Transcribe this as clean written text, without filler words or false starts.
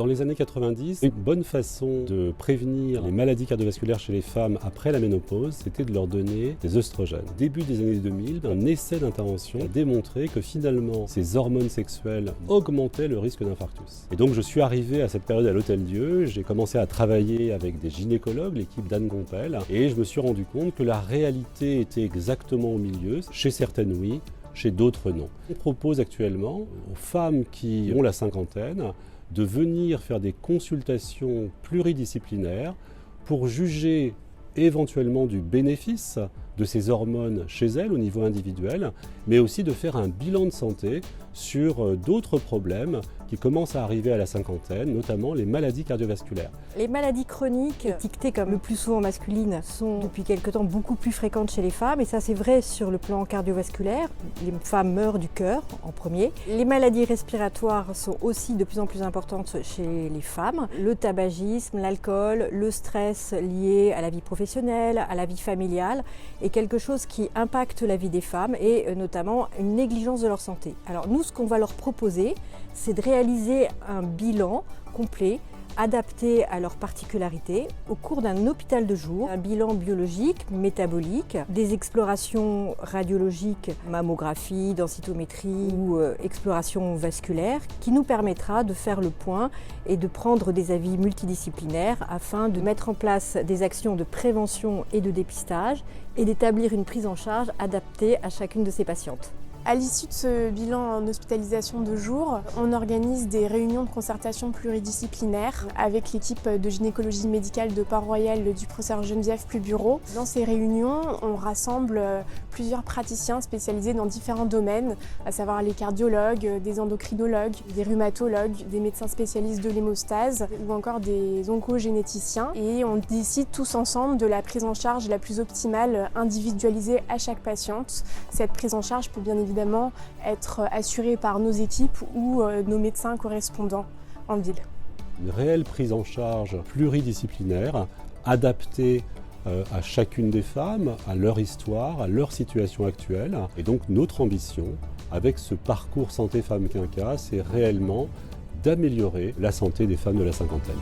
Dans les années 90, une bonne façon de prévenir les maladies cardiovasculaires chez les femmes après la ménopause, c'était de leur donner des œstrogènes. Début des années 2000, un essai d'intervention a démontré que finalement, ces hormones sexuelles augmentaient le risque d'infarctus. Et donc je suis arrivé à cette période à l'Hôtel-Dieu, j'ai commencé à travailler avec des gynécologues, l'équipe d'Anne Gompel, et je me suis rendu compte que la réalité était exactement au milieu. Chez certaines, oui. Chez d'autres, non. On propose actuellement aux femmes qui ont la cinquantaine de venir faire des consultations pluridisciplinaires pour juger éventuellement du bénéfice de ces hormones chez elles au niveau individuel, mais aussi de faire un bilan de santé sur d'autres problèmes qui commencent à arriver à la cinquantaine, notamment les maladies cardiovasculaires. Les maladies chroniques, étiquetées comme le plus souvent masculines, sont depuis quelque temps beaucoup plus fréquentes chez les femmes, et ça c'est vrai sur le plan cardiovasculaire. Les femmes meurent du cœur en premier. Les maladies respiratoires sont aussi de plus en plus importantes chez les femmes. Le tabagisme, l'alcool, le stress lié à la vie professionnelle, à la vie familiale, est quelque chose qui impacte la vie des femmes et notamment une négligence de leur santé. Alors nous, ce qu'on va leur proposer, c'est de réaliser un bilan complet, adapté à leurs particularités, au cours d'un hôpital de jour, un bilan biologique, métabolique, des explorations radiologiques, mammographie, densitométrie ou exploration vasculaire, qui nous permettra de faire le point et de prendre des avis multidisciplinaires afin de mettre en place des actions de prévention et de dépistage et d'établir une prise en charge adaptée à chacune de ces patientes. À l'issue de ce bilan en hospitalisation de jour, on organise des réunions de concertation pluridisciplinaires avec l'équipe de gynécologie médicale de Port-Royal du professeur Geneviève Plubureau. Dans ces réunions, on rassemble plusieurs praticiens spécialisés dans différents domaines, à savoir les cardiologues, des endocrinologues, des rhumatologues, des médecins spécialistes de l'hémostase ou encore des oncogénéticiens. Et on décide tous ensemble de la prise en charge la plus optimale, individualisée à chaque patiente. Cette prise en charge peut bien évidemment être assurée par nos équipes ou nos médecins correspondants en ville. Une réelle prise en charge pluridisciplinaire, adaptée à chacune des femmes, à leur histoire, à leur situation actuelle. Et donc notre ambition, avec ce parcours Santé Femmes Quinquas, c'est réellement d'améliorer la santé des femmes de la cinquantaine.